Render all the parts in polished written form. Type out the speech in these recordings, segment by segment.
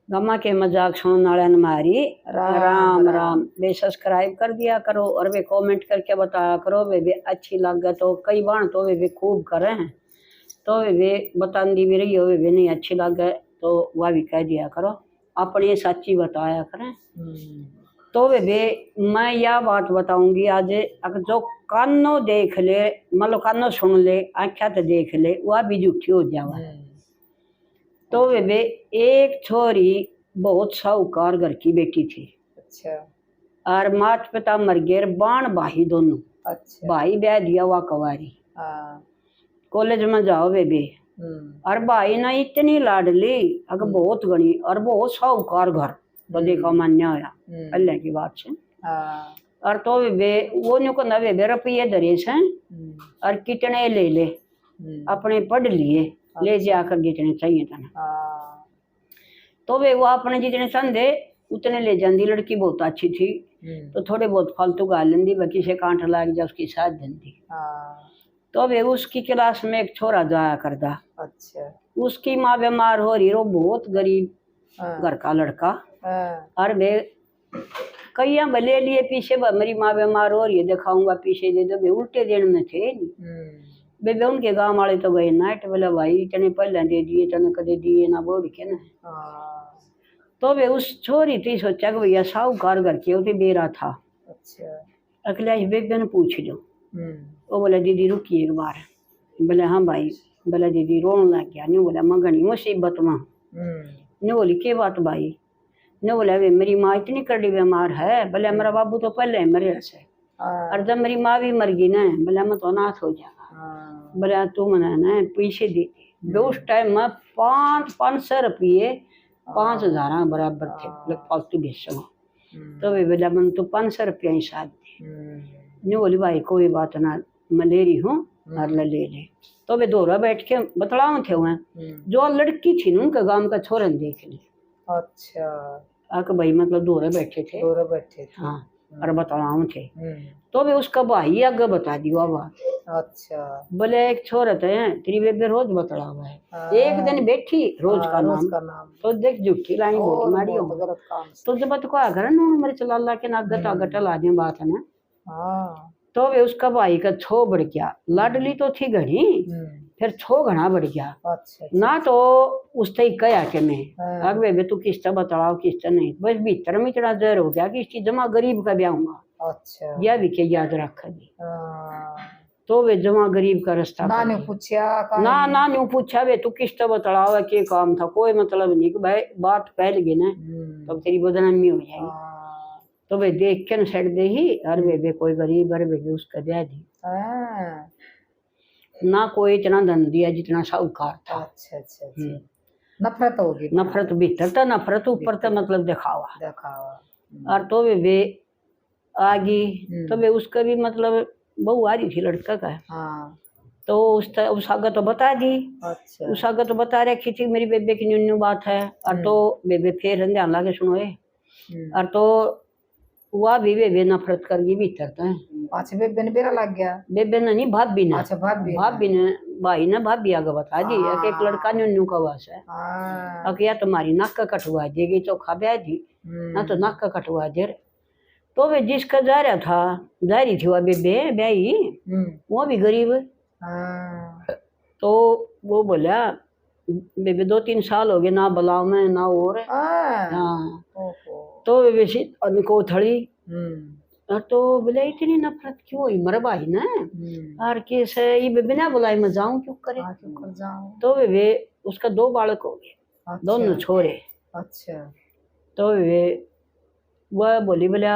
Gamma के मजाक सुनने वाले हमारी राम राम। वे सब्सक्राइब कर दिया करो और वे कमेंट करके बताया करो वे अच्छी लगे तो कई बार तो वे खूब करे हैं तो वे बताती भी रही हो वे नहीं अच्छी लगे तो वह भी कह दिया करो अपनी सच्ची बताया करें। तो वे मैं यह बात बताऊंगी आज अगर जो कानों देख ले मतलब कानों सुन ले आँखें तो देख ले वह भी झूठी हो जावा। तो वे एक छोरी बहुत साहूकार घर की बेटी थी। अच्छा। और माता पिता मर गए बाण भाई दोनों। अच्छा। भाई ब्याह दिया हुआ कवारी। कॉलेज में जाओ वे और भाई ना इतनी लाडली अगर बहुत गणी और बहुत साहूकार घर तो देखा मान्य होया पहले की बात से। और तो वे वो न्यू को नवे वे रुपये धरे से और कितने ले ले अपने पढ़ लिए ले जाकर जितने चाहिए था। तो वे वो अपने जितने संदे उतने ले जाती। लड़की बहुत अच्छी थी तो थोड़े बहुत फालतू गा लेंदी बाकी से कांट लाग जा उसकी साथ देती। तो वे उसकी क्लास में एक छोरा जाया करता। अच्छा। उसकी माँ बीमार हो रही रो बहुत गरीब घर का लड़का। और वे कई ले लिए पीछे मेरी माँ बीमार हो रही है दिखाऊंगा पीछे दे दो वे उल्टे दिन में थे बेबे उनके गांव वाले तो गए नाइट बोला भाई तने पहले दे दिए तने कदे दिए ना बोल के ना। तो वे उस छोरी थी सोचा कि भैया साहूकार घर के होते बेरा था। अच्छा। अखिलेश बेबे ने पूछ लो वो बोला दीदी रुकी एक बार। बोले हाँ भाई। बोला दीदी रोने लग गया नहीं बोला मैं घनी मुसीबत में। नहीं बोली के बात भाई। नहीं बोला वे मेरी माँ इतनी कड़ी बीमार है। बोले मेरा बाबू तो पहले ही मरे से और जब मेरी माँ भी मर गई ना बोला मैं तो अनाथ हो जाएगा। बोला तू मना ना पैसे देती उस टाइम में 500 रुपये 5000 बराबर थे फालतू बेचो। तो वे बोला मन तो 500 रुपया ही साथ दे। नहीं बोली भाई कोई बात ना मैं ले रही हूँ और ले ले। तो वे दोरा बैठ के बतलाओ थे वहाँ जो लड़की थी उनका गांव का छोरन देख ली। अच्छा। आके भाई मतलब दोरे बैठे थे हाँ और बतलाओ थे। तो वे उसका भाई आगे बता दिया बात। अच्छा। बोले एक छोरत है तेरी बेबे रोज बतला हुआ है एक दिन बैठी रोज का नाम तो देख झूठी लाइन बोली मारी हो तो जब तो क्या करे ना मेरे चला ला के नागत आगट ला दे बात है ना। तो वे उसका भाई का छो बढ़ गया लाडली तो थी घनी फिर छो घना बढ़ गया। अच्छा। ना तो उससे ही कहा कि मैं अग बेबे तू किस्ता बतलाओ किस्ता नहीं बस भीतर में इतना जहर हो गया कि इसकी जमा गरीब का ब्याह होगा। अच्छा। यह भी के याद रखा जी। तो वे जमा गरीब का रास्ता ना नहीं पूछा ना नहीं पूछा वे तू किस्ता बतलाओ के काम था कोई मतलब नहीं कि भाई बात फैल गई ना तो तेरी बदनामी हो जाएगी। तो वे देख के सेट दे ही और वे कोई गरीब और वे उसका दे दी ना कोई इतना धन दिया जितना साहूकार था। अच्छा अच्छा। नफरत होगी नफरत भीतर था नफरत ऊपर था मतलब दिखावा। और तो वे आ गई तो वे उसका भी मतलब बहू आ रही थी लड़का का। हाँ। तो उस आगे तो बता दी। अच्छा। उस आगे तो बता रखी थी मेरी बेबे की न्यू बात है और तो बेबे फिर ध्यान लागे सुनो और तो वह भी बेबे नफरत कर गई भीतर तो है। अच्छा बेबे ने बेरा लग गया बेबे ने नहीं भाभी ने। अच्छा भाभी ने भाई ने भाभी आगे बता दी एक लड़का न्यू का वास है या तुम्हारी नाक का कटवा देगी तो खा ब्याह दी ना तो नाक का कटवा दे। तो वे जिसका जा रहा था जा रही थी वह बेबे ब्याही वो भी गरीब। तो वो बोला बेबे 2-3 साल हो गए ना बुलाओ में ना और। हाँ। तो वैसे को थड़ी तो बोले इतनी नफरत क्यों हुई मर भाई ना और कैसे ये बेबे ना बुलाई मैं जाऊं क्यों करे तो वे उसका 2 बालक हो गए। अच्छा। दोनों छोरे। अच्छा। तो वे वह बोली बोला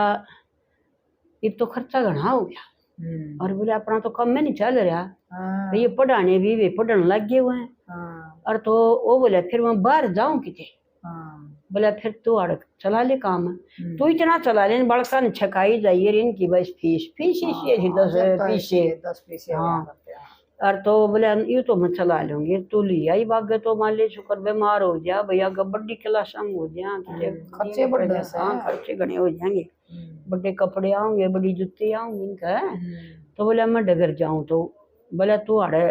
ये तो खर्चा घना हो गया और बोले अपना तो कम में नहीं चल रहा ये पढ़ाने भी वे पढ़ने लग गए हुए हैं। और तो वो बोले फिर मैं बाहर जाऊं किते। बोला फिर तू अड़क चला ले काम तू इतना चला ले बड़का ने छकाई जाइए इनकी बस फीस ये 10 पैसे। हाँ। और तो बोले यू तो मैं चला लूंगी तू लिया ही बागे तो मान ले शुक्र बीमार हो जा भैया बड़ी क्लास हो जा खर्चे बढ़ खर्चे घने हो जाएंगे बड़े कपड़े आऊंगे बड़ी जुत्ती आऊंगी इनका। तो बोले मैं डगर जाऊं तो बोला तू अड़े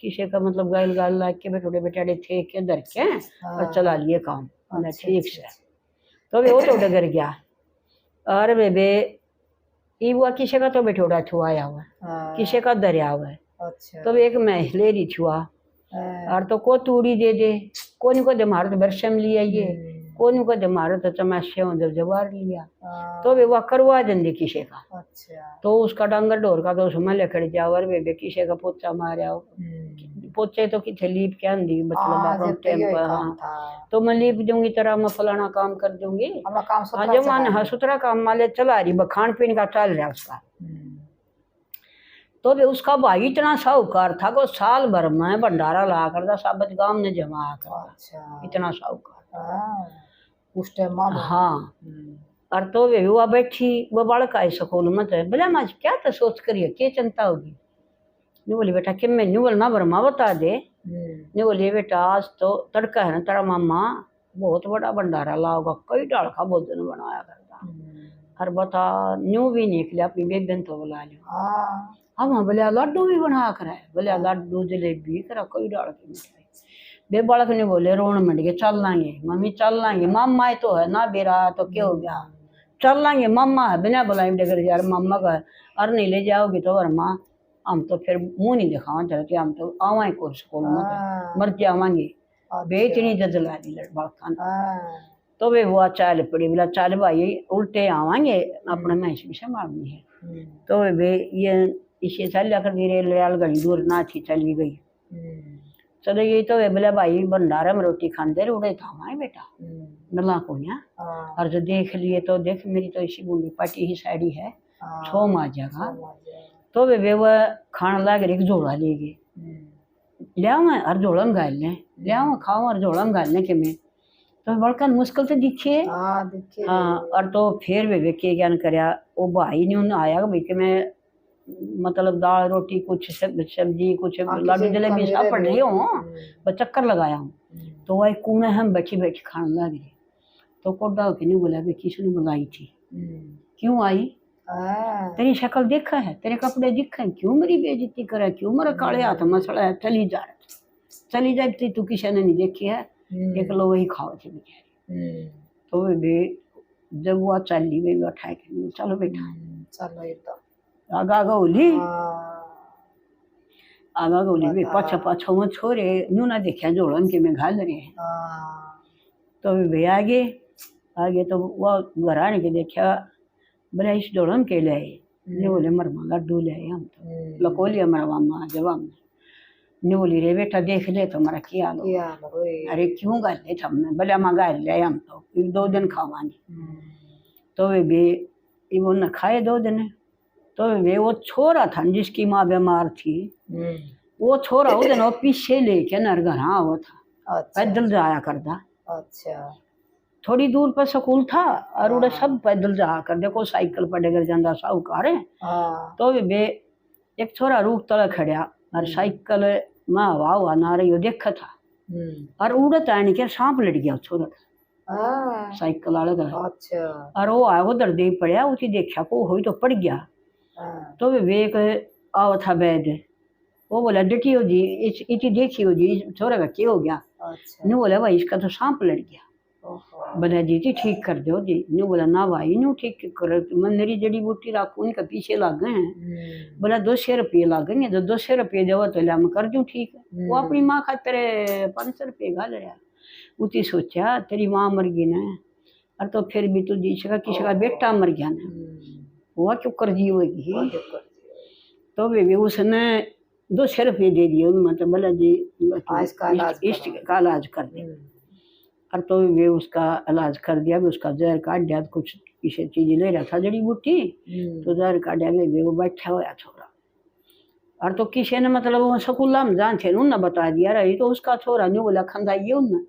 किसी का मतलब गाल गाल ला के बेटे बेटे थे के धर के और चला लिए काम। बोला ठीक से। तो वे वो तो डगर गया और बेबे ये हुआ किसी का तो बेठोड़ा छुआया हुआ किसी का दरिया हुआ है। तो एक महिलेरी छुआ और तो को तूड़ी दे दे कोनी को दे मारो तो बरसम लिया ये कोनी को दे मारो तो चमाशे जब जवार लिया। तो वे वह करवा देंगे किसी का। तो उसका डांगर डोर का तो उसमें लकड़ जावर बेबे किसी का पोचा मारा पोचे तो किथे लीप के आंधी मतलब हाँ तो मैं लीप दूंगी तरह मैं फलाना काम कर दूंगी जो मैंने हाँ सुथरा काम माले चला रही खान पीने का चल रहा उसका। तो उसका भाई इतना साहूकार था कि साल भर में भंडारा ला करता साबत गांव ने जमा करता इतना साहूकार उस टाइम। हाँ और तो वे हुआ बैठी वो बालक आई स्कूल में तो बोला माँ क्या तो सोच करिए क्या चिंता होगी। नहीं बोली बेटा कि मैं नहीं बोलना बरमा बता दे। नहीं बोली बेटा आज तो तड़का है ना तेरा मामा बहुत बड़ा भंडारा लाओगा कई डाल का भोजन बनाया करता और बता न्यू भी निकले अपनी बेबन तो बुला लो हम बोले लड्डू भी बना कर है बोले लड्डू जलेबी करा कई डाल की मिठाई। बे बालक ने बोले रोन मंड के चल लाएंगे मम्मी चल लाएंगे मामा तो है ना बेरा तो क्या हो गया चल लाएंगे मामा है बिना बुलाए डगर यार मामा का और नहीं ले जाओगी तो वर्मा हम तो फिर मुंह नहीं दिखावा चलते हम तो आवाए को स्कूल में मर जावांगे बेचनी जजला दी बालकान। तो वे हुआ चाल पड़ी बोला चल भाई उल्टे आवांगे अपने मैच भी संभालनी है। तो वे ये इसे चल कर धीरे रेल गई दूर ना थी चली गई चलो ये तो वे बोला भाई भंडारा में रोटी खाते उड़े था बेटा मिला को और जो देख लिए तो देख मेरी तो इसी बूढ़ी पाटी ही साड़ी है छो आ जाएगा। तो वे वह खान लाग एक झोला ले गए लिया मैं और झोला में गाल लें लिया मैं खाऊं और झोला में गालने के में तो बड़का मुश्किल से दिखे हाँ। और तो फिर वे के ज्ञान कराया वो भाई ने उन्हें आया भाई कि मैं मतलब दाल रोटी कुछ सब्जी कुछ लड्डू जलेबी सब पड़ रही हूँ बस चक्कर लगाया हूँ। तो वही कुएं हम बैठी बैठी खाने लग गए। तो कोडा के नहीं बोला किसी ने बुलाई थी क्यों आई तेरी शक्ल देखा है तेरे कपड़े दिखे हैं क्यों मेरी बेइज्जती करे क्यों मेरे काले हाथ मसला है चली जाए तू किसी ने नहीं देखी है एक लो वही खाओ थे बेचारी। तो वे जब वो चली गई बैठा के चलो बेटा चलो आगा गोली आगा गोली वे पाछा पाछा वो छोरे नू ना देखा जोड़न के में घाल रहे हैं। तो वे आगे आगे तो वो घर आने के देखा बोले इस जोड़न के ले नहीं बोले मरमा लड्डू ले हम तो लको लिया हमारा मामा जवाब में नहीं बोली रे बेटा देख ले तो हमारा क्या लो अरे क्यों गाल ले हमने बोले हम गाल ले हम तो 2 दिन खावानी। तो वे वो न खाए 2 दिन। तो वे वो छोरा था जिसकी माँ बीमार थी वो छोरा उस दिन वो पीछे लेके नर घर वो था पैदल जाया करता। थोड़ी दूर पर स्कूल था और उड़े सब पैदल जा कर देखो साइकिल पर डगर जाता साहूकार है। तो वे एक छोरा रूख तले खड़ा और साइकिल में हवा हुआ ना रही देखा था और उड़त आने के सांप लड़ गया छोरा साइकिल वाले का और वो आया उधर दे पड़ा उसी देखा को हो तो पड़ गया। तो वे एक आओ था बैद वो बोला डटी हो जी इसी देखी हो जी छोरा का क्या हो गया। नहीं बोला भाई इसका तो सांप लड़ गया। बोला जी ठीक कर दो जी। नहीं बोला ना भाई न्यू ठीक कर मेरी जड़ी बूटी राखू उनका पीछे लग गए हैं। बोला 200 रुपये लगेंगे तो 200 रुपये दो तो ला मैं कर दूँ ठीक है। वो अपनी माँ खातर 500 रुपये घाल रहा उसी सोचा तेरी माँ मर गई ना और तो फिर भी तू जी सका किसी का बेटा मर गया ना वो क्यों कर दी होगी। तो वे उसने 200 रुपये दे दिए उनमें तो बोला जी इसका इलाज कर दे और तो वे उसका इलाज कर दिया। उसका जहर काट दिया कुछ किसी चीज ले रहा था जड़ी बूटी तो जहर काट दिया वो बैठा हुआ छोरा और तो किसी ने मतलब वो स्कूल में जान थे उन्होंने बता दिया रही तो उसका छोरा नहीं बोला खंदाइए उनने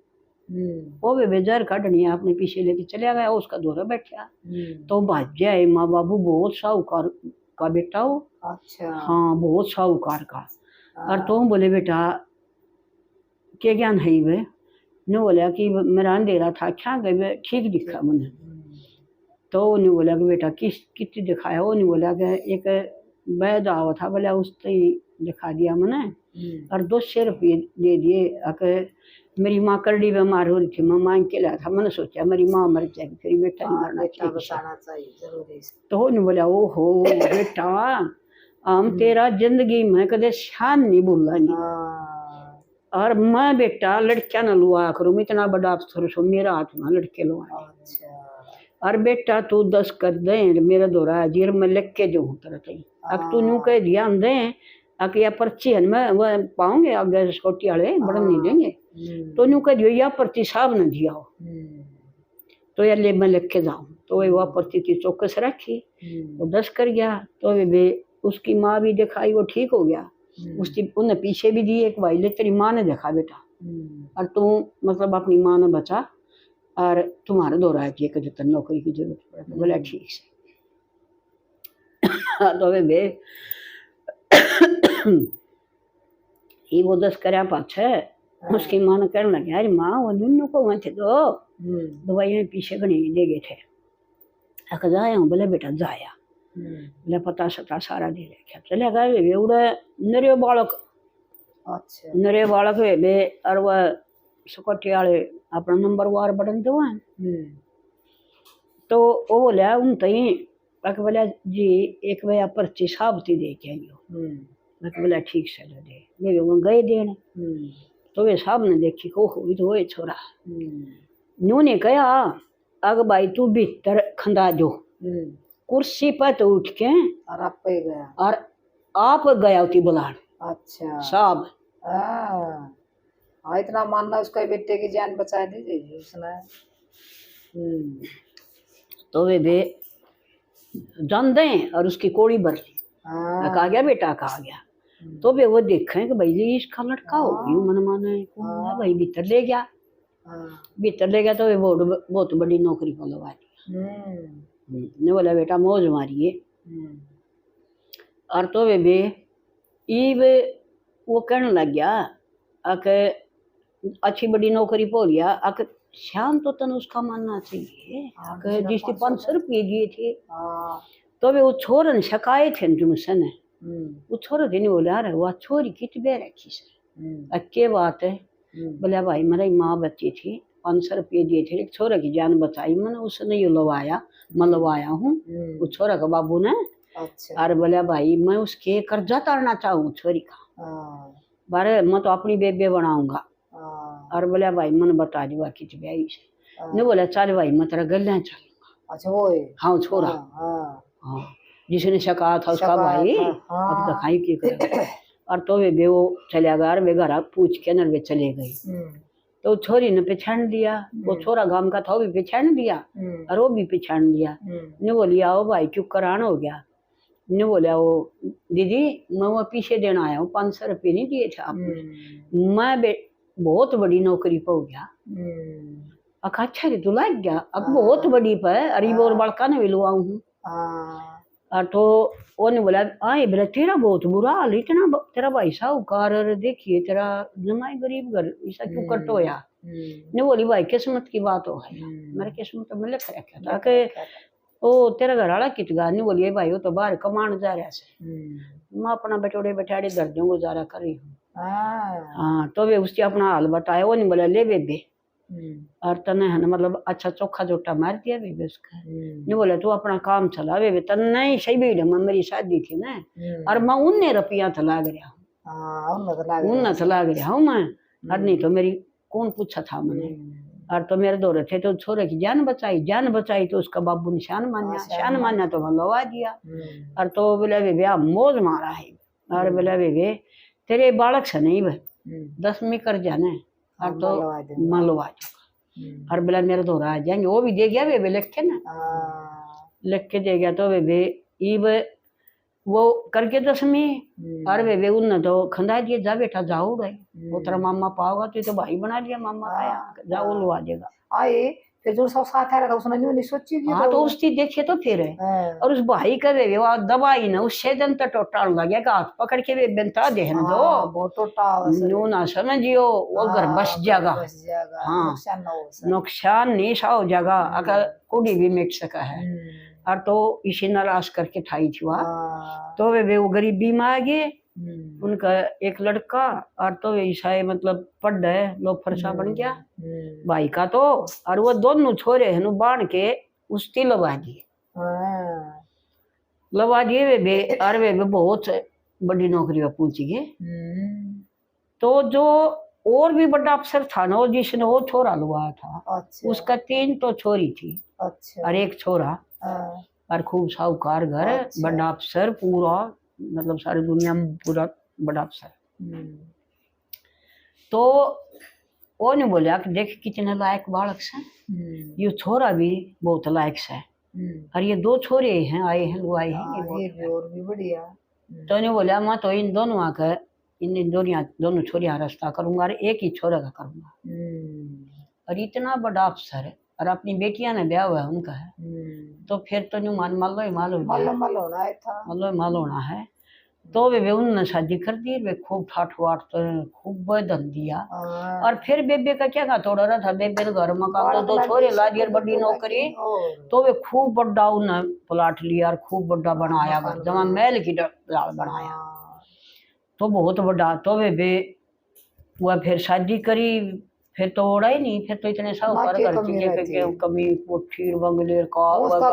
वो वे जहर काटनी है अपने पीछे लेके चले गया उसका दौरा बैठा तो भाज्या है माँ बाबू बहुत साहूकार का बेटा हो। हाँ बहुत साहूकार का। और तो बोले बेटा क्या ज्ञान है वे ने बोला कि मेरा अंधेरा था क्या गए ठीक दिखा मुझे। तो उन्हें बोला कि बेटा कितनी दिखाया वो नहीं बोला कि एक वैद आओ था बोला उससे दिखा दिया मैंने और 200 रुपये दे दिए अगर मेरी माँ करड़ी बीमार हो रही थी, मैं मांग के लाया था। मैंने सोचा मेरी माँ मर जाएगी, फिर बेटा नहीं मरना चाहिए। तो उन्होंने बोला ओ हो बेटा हम तेरा जिंदगी में कदे शान नहीं भूलानी, और मैं बेटा लड़कियां न लुआ करूँ, इतना बड़ा अफसर सो मेरा हाथ में लड़के लुआ। और बेटा तू 10 कर दे मेरा दोरा जीर में लिख के जो तरह तई अब तू न्यू कह दिया हम दे आके या पर्ची है मैं वो पाऊंगे आगे छोटी वाले बड़ा नहीं देंगे, तो न्यू कह दियो या पर्ची साहब ने दिया हो तो यार ले मैं लिख के जाऊँ। तो वह पर्ची थी चौकस रखी, वो 10 कर गया। तो वे उसकी माँ भी दिखाई, वो ठीक हो गया। उसकी उन्हें पीछे भी दी एक भाई ले तेरी माँ ने देखा बेटा, और तू मतलब अपनी माँ ने बचा और तुम्हारा दौरा है कि जो नौकरी की जरूरत पड़े। तो बोला ठीक से। तो वे ये वो 10 करया पाछे उसकी माँ ने कहने लगे अरे माँ वो दोनों को वहाँ थे तो दवाइयाँ पीछे गणी दे गए थे। अक जाया हूँ बोले बेटा जाया बोले पता सता सारा दे रखे चले गए उड़े नरे बालक। अच्छा नरे बालक वे और वह सुकटी वाले अपना नंबर वार बटन दो तो वो बोला उन तई बोला जी एक वे पर्ची साबती दे के आइयो। मैं बोला ठीक से दे मेरे वो गए देने। तो वे साहब ने देखी को हो तो वो छोरा न्यू ने कहा अग भाई तू भीतर खंदा जो कुर्सी पर तो उठ के और आप पे गया और आप गया उठी बुलान। अच्छा साहब हाँ इतना मानना उसका बेटे की जान बचा दीजिए उसने। तो वे जान दें और उसकी कोड़ी भर ली। कहा गया बेटा कहा गया। तो वे वो देखें कि भाई इसका लड़का हो यूं मन माना है कौन है भाई भीतर ले गया। भीतर ले गया तो वे बहुत बड़ी नौकरी को लगा दिया। ने बोला बेटा मौज मारिए। और तो वे वो कहने लग गया आके अच्छी बड़ी नौकरी पो लिया आके शाम तो तन उसका मानना चाहिए आके जिसकी 500 रुपये दिए थे। तो वे वो छोरन शकाए थे तुमसे ने वो छोरो दिन बोले अरे वह छोरी कित बे रखी से अक्के बात है। बोले भाई मेरी माँ बच्ची थी 500 रुपये दिए थे एक छोरे की जान बचाई मैंने उसने ये लवाया मैं लवाया हूँ वो छोरा का बाबू ने। अच्छा। और बोले भाई मैं उसके कर्जा तारना चाहूँ छोरी का बारे मैं तो अपनी बेबे बनाऊंगा। और बोले भाई मैंने बता दिया कित बे आई से ने बोला चल भाई मैं तेरा गले चलूंगा। अच्छा वो हाँ छोरा हाँ जिसने शका था उसका भाई अब तो खाई की करे। और तो वे वो चले गया वे घर पूछ के न वे चले गई। तो छोरी ने पहचान दिया वो छोरा गांव का था वो भी पहचान दिया और वो भी पहचान दिया। ने बोली आओ भाई क्यों करान हो गया। ने बोला वो दीदी मैं वो पीछे देना आया हूँ 500 रुपये नहीं दिए थे आपने मैं बहुत बड़ी नौकरी पर हो गया। अखा अच्छा तू लग गया अब बहुत बड़ी पर अरीब और बड़का ने भी लुआ हूँ। और तो उन्होंने बोला आए बोला तेरा बहुत बुरा हाल इतना तेरा भाई साहूकार देखिए तेरा जमाई गरीब घर ऐसा क्यों कट होया। ने बोली भाई किस्मत की बात हो है मेरे किस्मत में लिख रखा था कि ओ तेरा घर वाला कित गा। नहीं बोलिए भाई वो तो बाहर कमान जा रहा से मैं अपना बटोड़े बैठाड़े दर्जों गुजारा कर रही हूँ। हाँ तो वे उसकी अपना हाल बताया वो नहीं बोला ले बेबे और तने है ना मतलब अच्छा चोखा जोटा मार दिया बेबे उसका। नहीं बोला तू अपना काम चला बेबे तन नहीं सही बेड़ा मैं मेरी शादी थी ना और मैं उन्ने रुपया था लाग रहा हूँ उन्ना था लाग रहा हूँ मैं और नहीं तो मेरी कौन पूछा था मैंने। और तो मेरे दौरे थे तो छोरे की जान बचाई तो उसका बाबू ने शान मान्या तो मैं लगा दिया। और तो बोले बेबे मौज मारा है और बोले बेबे तेरे बालक से नहीं भाई 10वीं कर जाने और तो मलवा चुका। और बोला मेरे दौरा आ जाएंगे वो भी दे गया वे लिख के ना लिख के दे गया। तो वे ईब वो करके 10वीं और वे उन तो खंदा दिए जा बेटा जाओ गए वो तेरा मामा पाओगा तो भाई बना लिया मामा आया जाओ लुआ देगा आए फिर जो सब साथ आया था उसने नहीं सोची। हाँ तो उसकी देखिए तो फिर है और उस भाई का वे वो दवाई ना उससे दिन तक टोटाल लग गया हाथ पकड़ के वे बनता दे दो वो टोटाल न्यू ना समझियो वो घर बस जाएगा। हाँ नुकसान नहीं साओ जगह अगर कुड़ी भी मिट सका है। और तो इसी नाराज करके ठाई थी वहाँ तो वे वो गरीबी में आ गए उनका एक लड़का और तो ईसाई मतलब पढ़ रहे लोग फरसा बन गया भाई का तो, और वो दोनों छोरे हैं बांध के उसकी लगा दिए वे बे, और वे बहुत बड़ी नौकरी में पहुंच गए। तो जो और भी बड़ा अफसर था ना, जिसने वो छोरा लगवाया था, अच्छा। उसका 3 तो छोरी थी, अच्छा। और एक छोरा, और खूब साहूकार घर, अच्छा। बड़ा अफसर पूरा, मतलब सारी दुनिया में पूरा बड़ा अफसर। तो वो ने बोला कि देख कितने लायक बालक से, ये छोरा भी बहुत लायक से, और ये 2 छोरे हैं आए हैं लोग आए हैं, ये और भी बढ़िया। तो ने बोला मैं तो इन दोनों आकर इन दोनों छोरियां रास्ता करूंगा और एक ही छोरा का करूंगा। और इतना बड़ा अफसर है और अपनी बेटियां ने ब्याह हुआ उनका है, तो फिर तो न्यू माल होना है। तो वे उन्होंने शादी कर दी, वे खूब ठाठ वाठ तो खूब धन दिया। और फिर बेबे का क्या थोड़ा रहा था, बेबे ने घर में काम तो 2 छोरे ला दिए, बड़ी नौकरी, तो वे खूब बड़ा उन्हें प्लाट लिया और खूब बड़ा बनाया, जमा महल की बनाया, तो बहुत बड़ा। तो वे वह फिर शादी करी, फिर तो ओढ़ा ही नहीं, फिर तो इतने साहूकार घर के कमी कोठी बंगले का उसका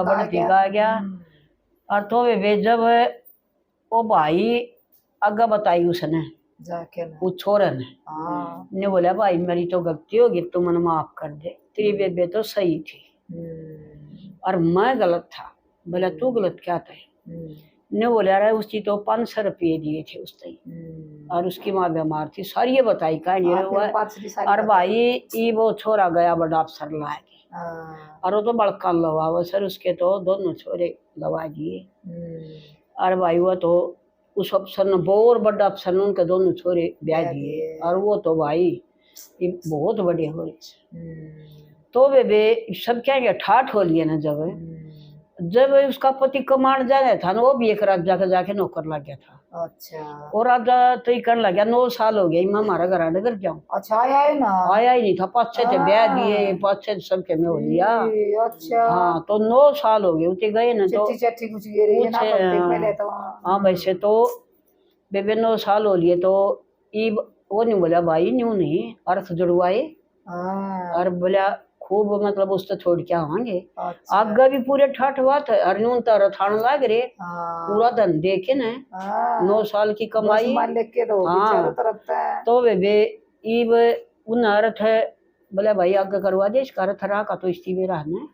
बढ़ती आ गया। और तो वे जब वो भाई आगे बताई उसने जाके वो छोरे ने बोला भाई मेरी तो गलती होगी, तू मन माफ कर दे, तेरी बेबे तो सही थी और मैं गलत था। बोला तू गलत क्या था? ने बोला रहा उसकी तो 500 रुपये दिए थे उसने, और उसकी माँ बीमार थी, सारी ये बताई कहानी हुआ। और भाई ये वो छोरा गया बड़ा अफसर लाके, और वो तो बड़का लवा वो सर, उसके तो दोनों छोरे लवा दिए। और भाई वो तो उस अफसर ने बहुत बड़ा अफसर ने उनके दोनों छोरे ब्याह दिए, और वो तो भाई बहुत बड़े हो रहे। तो वे सब क्या ठाठ हो लिए ना, जब उसका पति कमांड जाने था ना, वो भी एक रात जाके नौकर लग गया था। अच्छा। और राजा तो ही करने लग गया, 9 साल हो गया मैं हमारा घर आने घर जाऊँ। अच्छा आया ही नहीं था, 5-6 थे ब्याह दिए, 5-6 सबके में हो लिया। अच्छा। हाँ तो 9 साल हो गए उते गए ना, तो हाँ वैसे तो बेबे 9 साल हो लिए। तो वो नहीं बोला भाई न्यू नहीं, अर्थ जुड़वाए और बोला खूब मतलब उससे छोड़ के आवांगे। अच्छा। आगे भी पूरे ठाठ बात है, अरनून तर थान लाग रे, पूरा धन देखे न 9 साल की कमाई। हाँ तो वे ईब उन अर्थ है बोले भाई आगे करवा दे, इसका अर्थ रहा का तो इसी में रहने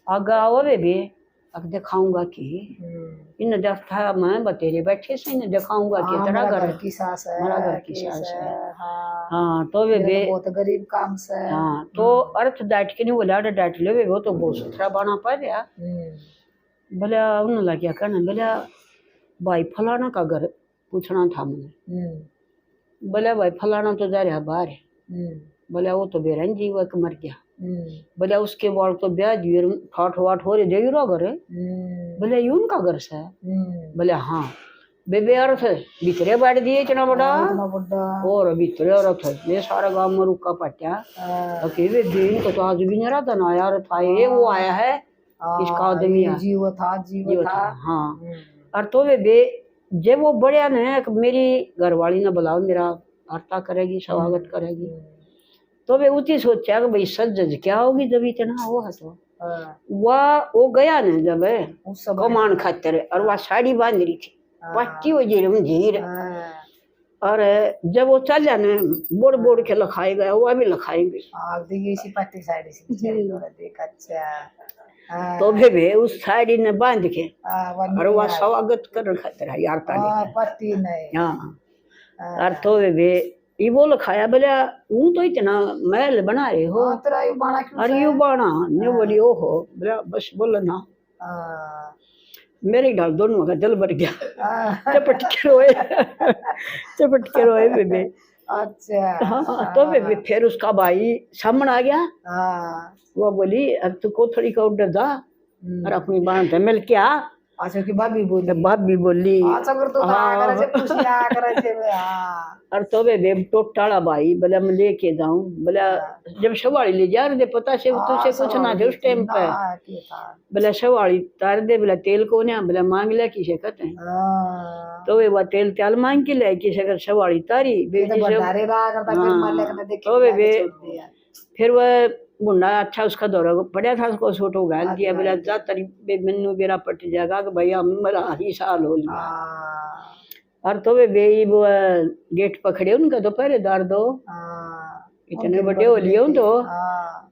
आगे आओ वे अब दिखाऊंगा कि इन देखा मैं बतेरे बैठे से इन दिखाऊंगा कि तेरा घर की सास है, मेरा घर की सास है। हाँ तो वे बहुत गरीब काम से। हाँ तो अर्थ डाट के नहीं बोला डाट ले वो तो बहुत सुथरा बना पा रहा। बोले उन्होंने लग क्या करना, बोले भाई फलाना का घर पूछना था मैंने। बोले भाई फलाना तो जा रहा बाहर। बोले वो तो बेरन जीव मर गया। बोले उसके बाद तो ब्याह दिए ठाठ वाठ हो रहे देगी रो घर। बोले ये उनका घर से? बोले हाँ। बेबे अर्थ भीतरे बैठ दिए इतना बड़ा और भीतरे अर्थ ये सारा गांव में रुका पट्या अकेले दिन को तो आज भी नहीं रहा ना यार था ये वो आया है इसका आदमी जीव था। हाँ और तो वे जब वो बढ़िया ने मेरी घरवाली ने बुलाओ मेरा आरता करेगी स्वागत करेगी, तो वे उसी सोचा कि भाई सज क्या होगी जब इतना वो है। तो वो गया न जब कमान खातर और वह साड़ी बांध रही थी पट्टी हो झीर और जब वो चल जाने बोड़ बोड़ के लखाए गया वो भी लखाएंगे तो वे उस साड़ी ने बांध के और वह स्वागत कर खातर यार पट्टी हाँ और तो वे ये बोल खाया बोले वो तो इतना महल बना रहे हो अरे यू बाना ने बोली ओहो बोला बस बोलो ना मेरे डाल दोनों का दिल भर गया चपट के रोए बेबे। अच्छा हाँ तो बेबे फिर उसका भाई सामने आ गया। वो बोली अब तू को थोड़ी का उधर जा और अपनी बात मिल के आ अच्छा की भाभी बोली भाभी बोली अच्छा कर तो करे से पूछिया करे से हां और तो वे टोटाला भाई बोला मैं लेके जाऊं बोला जब सवारी ले जा रहे पता से तुझसे कुछ ना थे उस टाइम पे बोला सवारी तार दे बोला तेल को ना बोला मांग ले किसे कहते हैं तो वे तेल त्याल मांग के ले किसे कर सवारी तारी बेटी से तो वे फिर वह मुंडा अच्छा उसका दौरा पड़ा था उसको छोटो गाल दिया बोला जा तरी मैनू बेरा पट जाएगा कि भैया मेरा ही साल हो गया और तो वे बेई वो गेट पकड़े उनका तो पहरेदार दो इतने बड़े हो लिए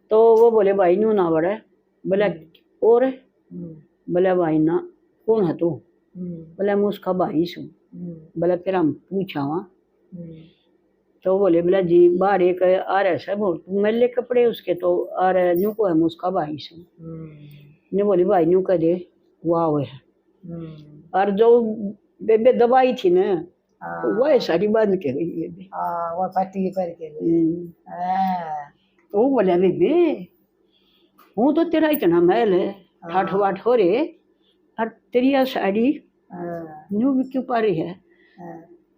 तो वो बोले भाई नू ना बड़ा बोला और बोला भाई ना कौन है तू बोला मैं उसका भाई सू बोला फिर हम पूछा वहाँ तो बोले बोला जी बाहर एक आ रहा है सब मैले कपड़े उसके तो आ रहा है न्यू को है उसका भाई से ने बोली भाई न्यू कह दे वाह है और जो बेबे दवाई थी ना वो साड़ी बांध के गई बेबे वो पट्टी करके तो वो बोला बेबे हूँ तो तेरा इतना महल है ठाठ वाठ हो रहे और तेरी यह साड़ी न्यू भी क्यों पा रही है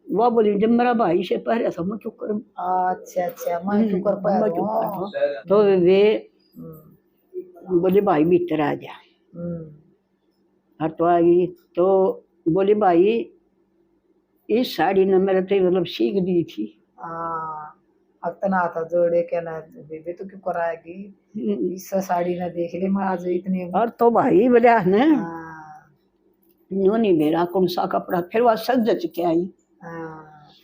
वो बोली जब मेरा भाई से पहले था मैं क्यों करूं अच्छा मैं क्यों कर पाया तो वे बोले भाई भीतर आ जा और तो आ गई तो बोले भाई इस साड़ी ने मेरे तो मतलब सीख दी थी अतना था जोड़े के ना बेबे तो क्यों कराएगी इस साड़ी ने देख ली मैं आज इतनी और तो भाई बोले ना न्यू नहीं मेरा कौन सा कपड़ा फिर वह सज के आई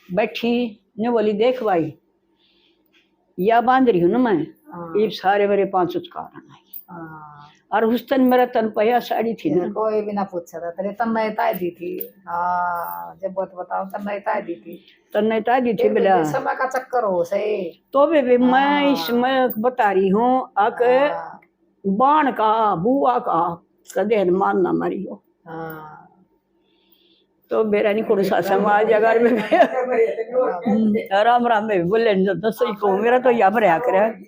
बैठी ने बोली देख भाई या बांध रही हूँ ना मैं ये सारे मेरे 500 कारण आई और उस तन मेरा तन पया साड़ी थी ना कोई भी ना पूछा था तेरे तन नहीं ताई दी थी जब बात बताओ तन नहीं ताई दी थी बोला समय का चक्कर हो सही तो बेबे मैं इसमें बता रही हूँ अक बाण का बुआ का कदे मान ना मरी हो तो मेरा नहीं कौन सा समाज अगर में राम राम में बोले तो सही को मेरा तो यहाँ पर आकर